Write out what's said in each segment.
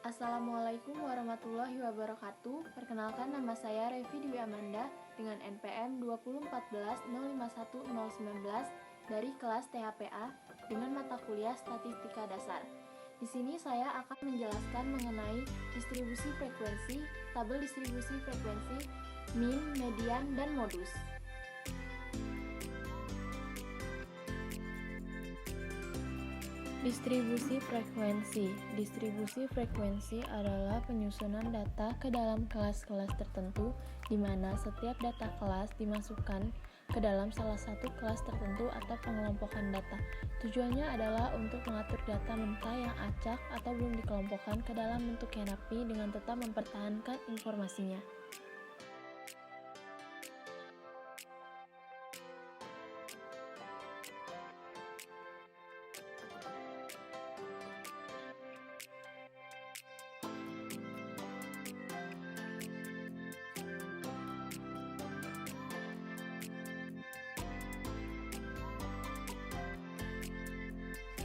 Assalamualaikum warahmatullahi wabarakatuh. Perkenalkan, nama saya Revi Dwi Amanda dengan NPM 2014-051-019 dari kelas THPA dengan mata kuliah Statistika Dasar. Di sini saya akan menjelaskan mengenai distribusi frekuensi, tabel distribusi frekuensi, mean, median, dan modus. Distribusi frekuensi. Distribusi frekuensi adalah penyusunan data ke dalam kelas-kelas tertentu di mana setiap data kelas dimasukkan ke dalam salah satu kelas tertentu atau pengelompokan data. Tujuannya adalah untuk mengatur data mentah yang acak atau belum dikelompokkan ke dalam bentuk yang rapi dengan tetap mempertahankan informasinya.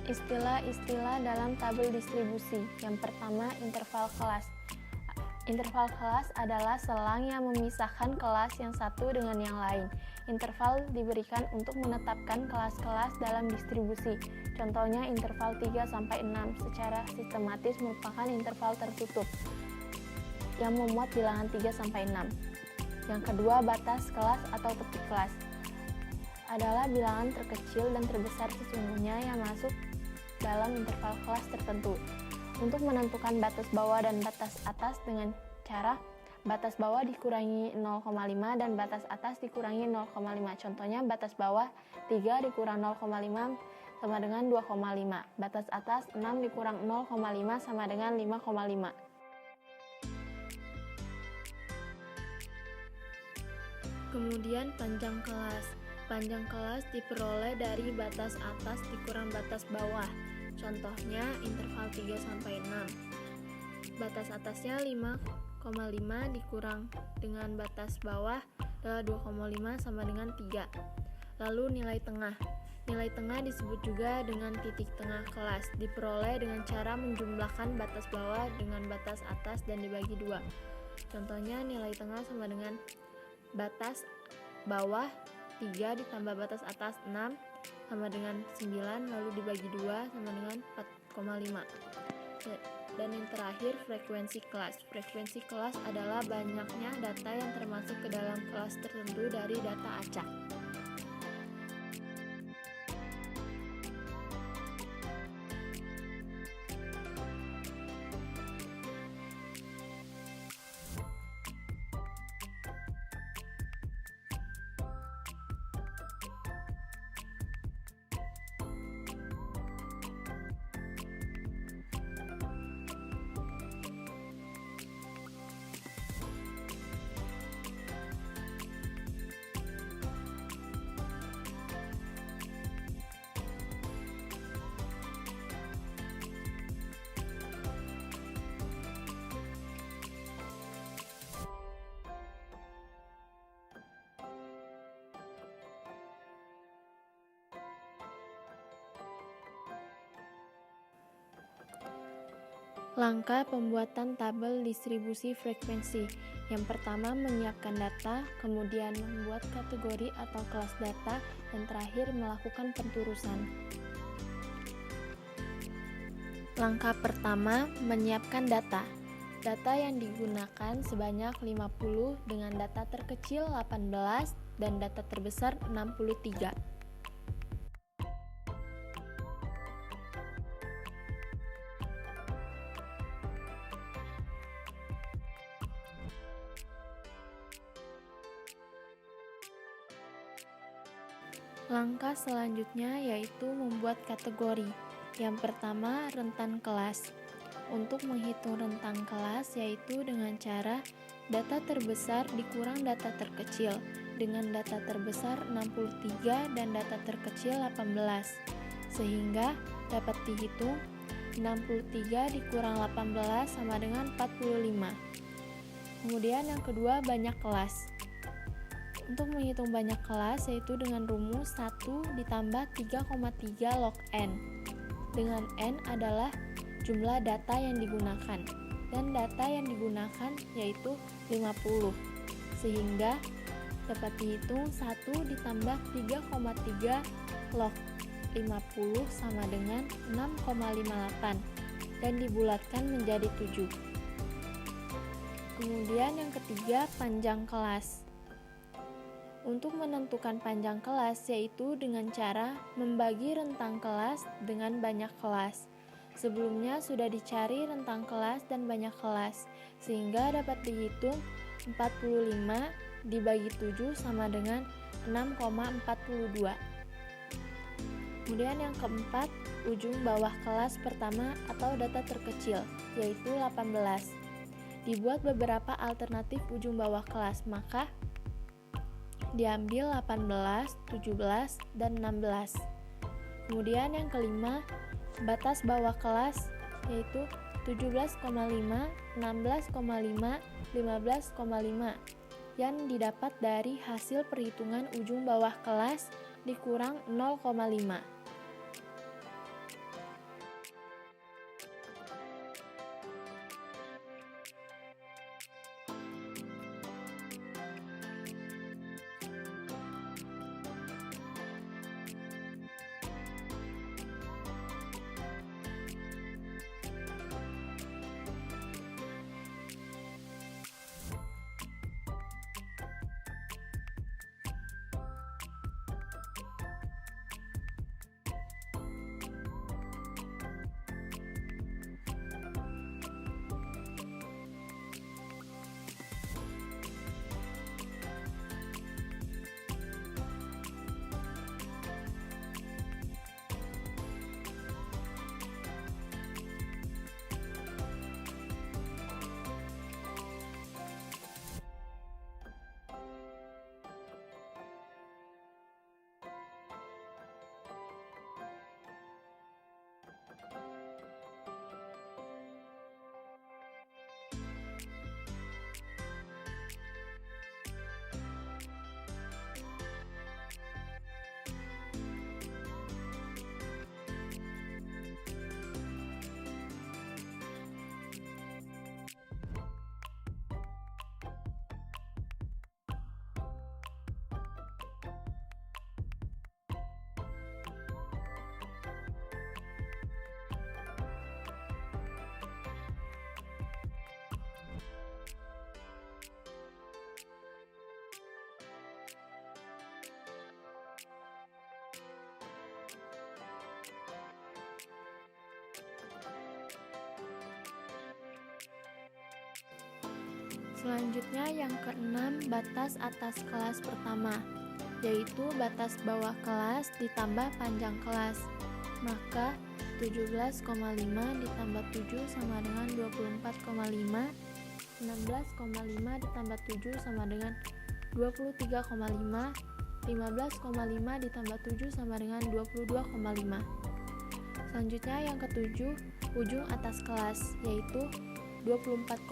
Istilah-istilah dalam tabel distribusi. Yang pertama, interval kelas. Interval kelas adalah selang yang memisahkan kelas yang satu dengan yang lain. Interval diberikan untuk menetapkan kelas-kelas dalam distribusi. Contohnya interval 3-6 secara sistematis merupakan interval tertutup yang memuat bilangan 3-6. Yang kedua, batas kelas atau tepi kelas adalah bilangan terkecil dan terbesar sesungguhnya yang masuk dalam interval kelas tertentu. Untuk menentukan batas bawah dan batas atas dengan cara batas bawah dikurangi 0,5 dan batas atas dikurangi 0,5. Contohnya batas bawah 3 dikurang 0,5 sama dengan 2,5. Batas atas 6 dikurang 0,5 sama dengan 5,5. Kemudian panjang kelas. Panjang kelas diperoleh dari batas atas dikurang batas bawah. Contohnya interval 3-6. Batas atasnya 5,5 dikurang dengan batas bawah adalah 2,5 sama dengan 3. Lalu nilai tengah. Nilai tengah disebut juga dengan titik tengah kelas. Diperoleh dengan cara menjumlahkan batas bawah dengan batas atas dan dibagi 2. Contohnya nilai tengah sama dengan batas bawah 3 ditambah batas atas 6 sama dengan 9, lalu dibagi 2 sama dengan 4,5. Dan yang terakhir, frekuensi kelas. Frekuensi kelas adalah banyaknya data yang termasuk ke dalam kelas tertentu dari data acak. Langkah pembuatan tabel distribusi frekuensi. Yang pertama, menyiapkan data, kemudian membuat kategori atau kelas data, dan terakhir melakukan penturusan. Langkah pertama, menyiapkan data. Data yang digunakan sebanyak 50 dengan data terkecil 18 dan data terbesar 63. Langkah selanjutnya yaitu membuat kategori. Yang pertama, rentan kelas. Untuk menghitung rentang kelas yaitu dengan cara data terbesar dikurang data terkecil dengan data terbesar 63 dan data terkecil 18. Sehingga dapat dihitung 63 dikurang 18 sama dengan 45. Kemudian yang kedua, banyak kelas. Untuk menghitung banyak kelas yaitu dengan rumus 1 ditambah 3,3 log n. Dengan n adalah jumlah data yang digunakan, dan data yang digunakan yaitu 50, sehingga dapat dihitung 1 ditambah 3,3 log 50 sama dengan 6,58 dan dibulatkan menjadi 7. Kemudian yang ketiga, panjang kelas. Untuk menentukan panjang kelas yaitu dengan cara membagi rentang kelas dengan banyak kelas. Sebelumnya sudah dicari rentang kelas dan banyak kelas, sehingga dapat dihitung 45 dibagi 7 sama dengan 6,42. Kemudian yang keempat, ujung bawah kelas pertama atau data terkecil, yaitu 18. Dibuat beberapa alternatif ujung bawah kelas, maka diambil 18, 17, dan 16. Kemudian yang kelima, batas bawah kelas, yaitu 17,5, 16,5, 15,5, yang didapat dari hasil perhitungan ujung bawah kelas dikurang 0,5. Selanjutnya yang keenam, batas atas kelas pertama, yaitu batas bawah kelas ditambah panjang kelas. Maka 17,5 ditambah 7 sama dengan 24,5, 16,5 ditambah 7 sama dengan 23,5, 15,5 ditambah 7 sama dengan 22,5. Selanjutnya yang ketujuh, ujung atas kelas, yaitu 24,5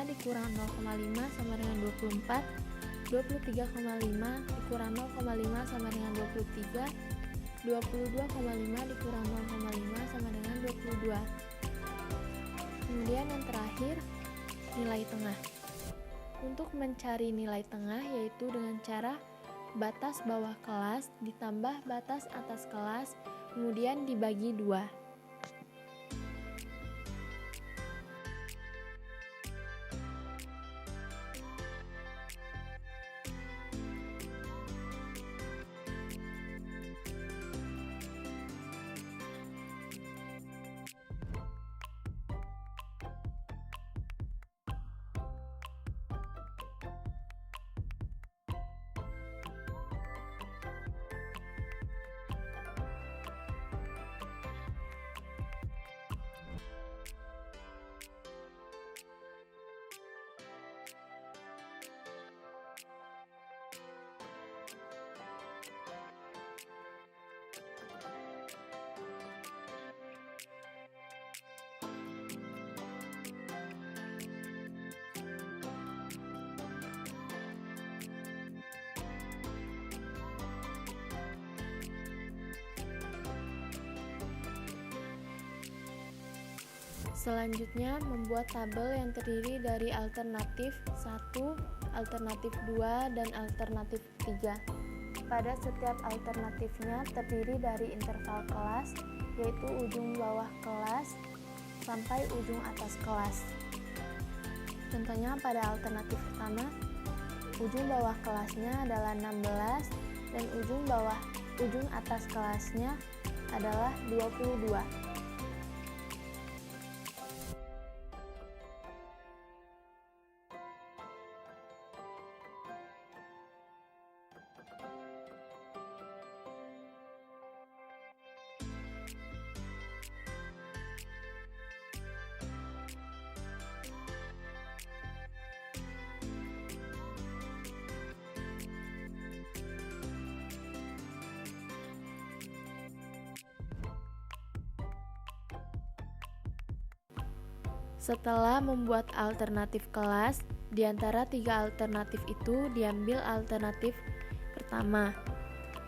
dikurang 0,5 sama dengan 24, 23,5 dikurang 0,5 sama dengan 23, 22,5 dikurang 0,5 sama dengan 22. Kemudian yang terakhir, nilai tengah. Untuk mencari nilai tengah yaitu dengan cara batas bawah kelas ditambah batas atas kelas, kemudian dibagi 2. Selanjutnya, membuat tabel yang terdiri dari alternatif 1, alternatif 2, dan alternatif 3. Pada setiap alternatifnya terdiri dari interval kelas, yaitu ujung bawah kelas sampai ujung atas kelas. Contohnya pada alternatif pertama, ujung bawah kelasnya adalah 16 dan ujung atas kelasnya adalah 22. Setelah membuat alternatif kelas, di antara 3 alternatif itu diambil alternatif pertama.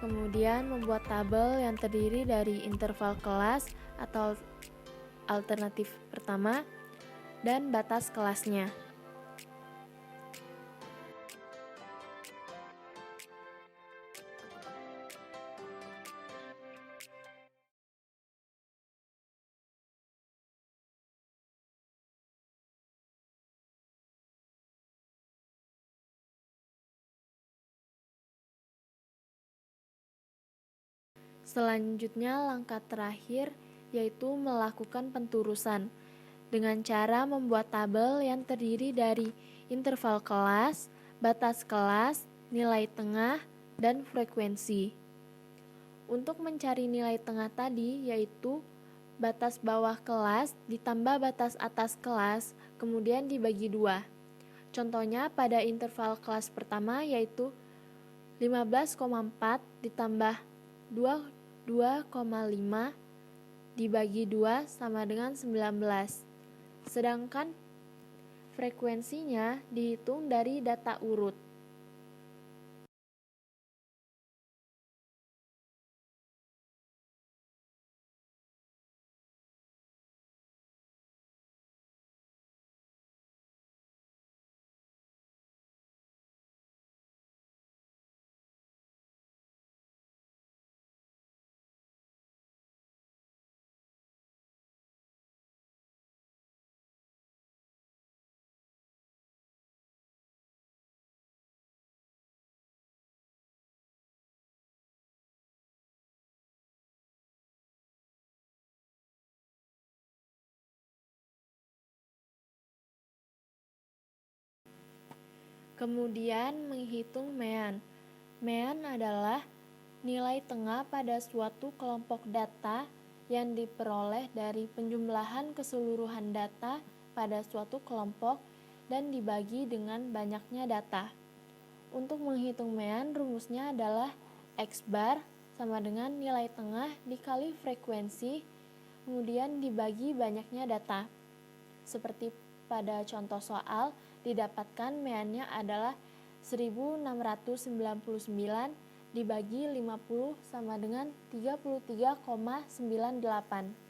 Kemudian membuat tabel yang terdiri dari interval kelas atau alternatif pertama dan batas kelasnya. Selanjutnya, langkah terakhir yaitu melakukan penturusan dengan cara membuat tabel yang terdiri dari interval kelas, batas kelas, nilai tengah, dan frekuensi. Untuk mencari nilai tengah tadi yaitu batas bawah kelas ditambah batas atas kelas, kemudian dibagi 2. Contohnya pada interval kelas pertama yaitu 15,4 ditambah 2,5 dibagi 2 sama dengan 19. Sedangkan frekuensinya dihitung dari data urut. Kemudian menghitung mean. Mean adalah nilai tengah pada suatu kelompok data yang diperoleh dari penjumlahan keseluruhan data pada suatu kelompok dan dibagi dengan banyaknya data. Untuk menghitung mean, rumusnya adalah X bar sama dengan nilai tengah dikali frekuensi, kemudian dibagi banyaknya data. Seperti pada contoh soal, didapatkan meannya adalah 1699 dibagi 50 sama dengan 33,98.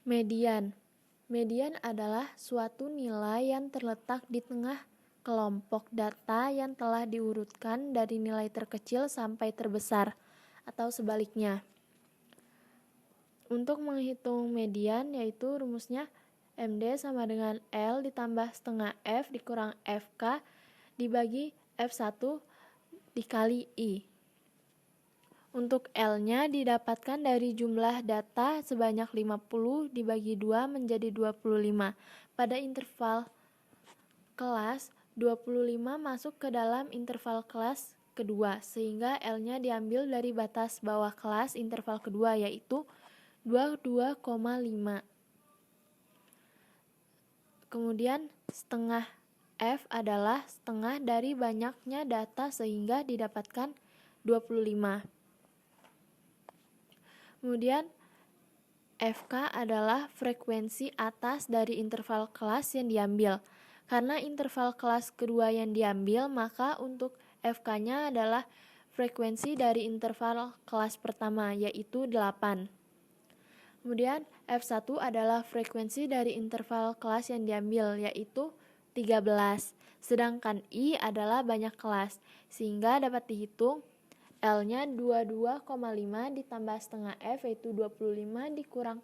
Median. Median adalah suatu nilai yang terletak di tengah kelompok data yang telah diurutkan dari nilai terkecil sampai terbesar, atau sebaliknya. Untuk menghitung median yaitu rumusnya MD sama dengan L ditambah setengah F dikurang FK dibagi F1 dikali I. Untuk L-nya didapatkan dari jumlah data sebanyak 50 dibagi 2 menjadi 25. Pada interval kelas, 25 masuk ke dalam interval kelas kedua, sehingga L-nya diambil dari batas bawah kelas interval kedua, yaitu 22,5. Kemudian setengah F adalah setengah dari banyaknya data sehingga didapatkan 25. Kemudian FK adalah frekuensi atas dari interval kelas yang diambil. Karena interval kelas kedua yang diambil, maka untuk FK-nya adalah frekuensi dari interval kelas pertama, yaitu 8. Kemudian F1 adalah frekuensi dari interval kelas yang diambil, yaitu 13. Sedangkan I adalah banyak kelas, sehingga dapat dihitung L-nya 22,5 ditambah setengah F, yaitu 25, dikurang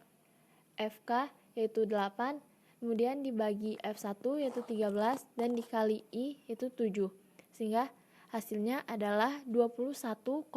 FK, yaitu 8, kemudian dibagi F1, yaitu 13, dan dikali I, yaitu 7. Sehingga hasilnya adalah 21,26.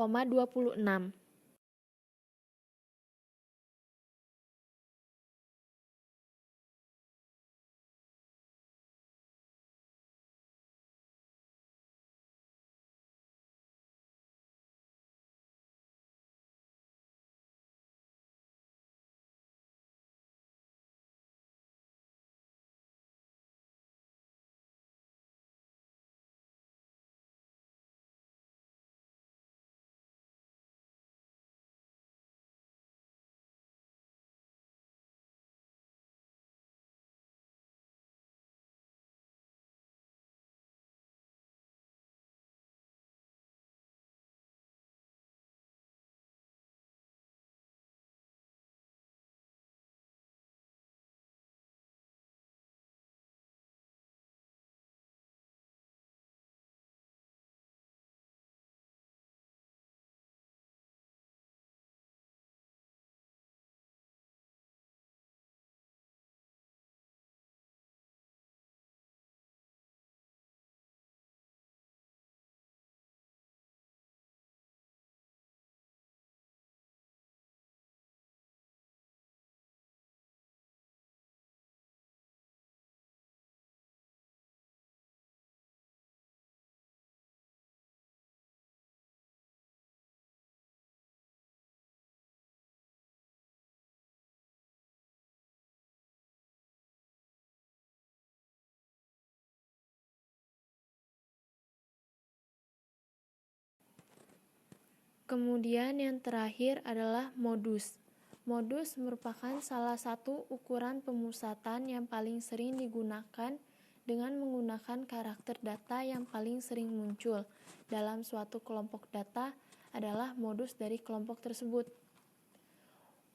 Kemudian yang terakhir adalah modus. Modus merupakan salah satu ukuran pemusatan yang paling sering digunakan dengan menggunakan karakter data yang paling sering muncul dalam suatu kelompok data adalah modus dari kelompok tersebut.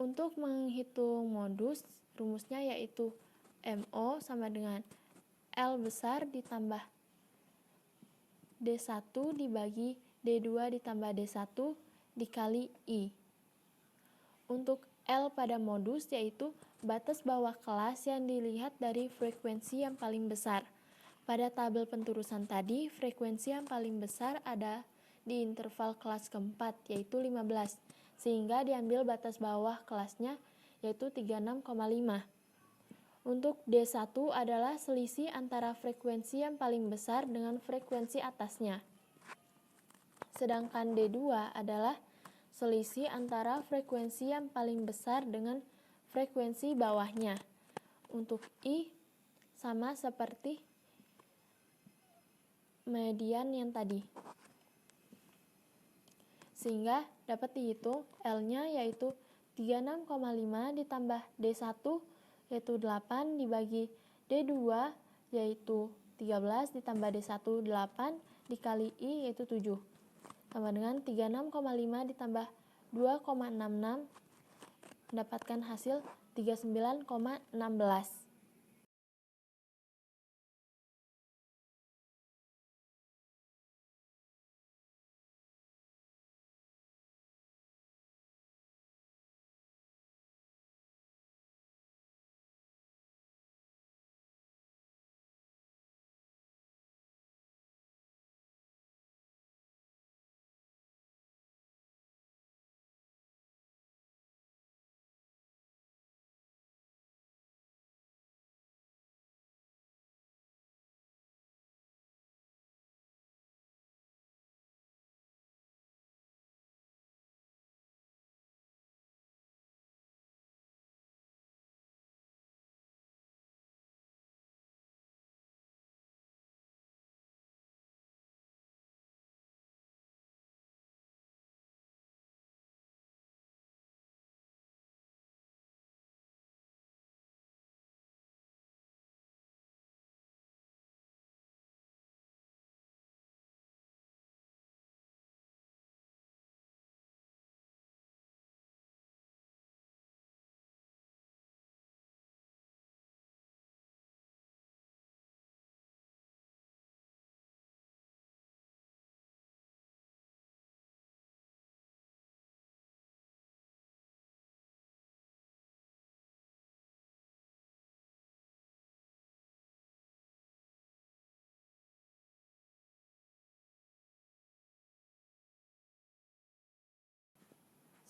Untuk menghitung modus, rumusnya yaitu MO sama dengan L besar ditambah D1 dibagi D2 ditambah D1 dikali I. Untuk L pada modus yaitu batas bawah kelas yang dilihat dari frekuensi yang paling besar. Pada tabel penturusan tadi, frekuensi yang paling besar ada di interval kelas keempat yaitu 15, sehingga diambil batas bawah kelasnya yaitu 36,5. Untuk D1 adalah selisih antara frekuensi yang paling besar dengan frekuensi atasnya. Sedangkan D2 adalah selisih antara frekuensi yang paling besar dengan frekuensi bawahnya. Untuk I sama seperti median yang tadi. Sehingga dapat dihitung L-nya yaitu 36,5 ditambah D1 yaitu 8 dibagi D2 yaitu 13 ditambah D1 8 dikali I yaitu 7. Sama dengan 36,5 ditambah 2,66 mendapatkan hasil 39,16.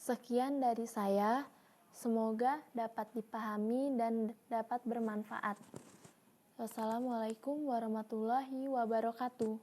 Sekian dari saya, semoga dapat dipahami dan dapat bermanfaat. Wassalamualaikum warahmatullahi wabarakatuh.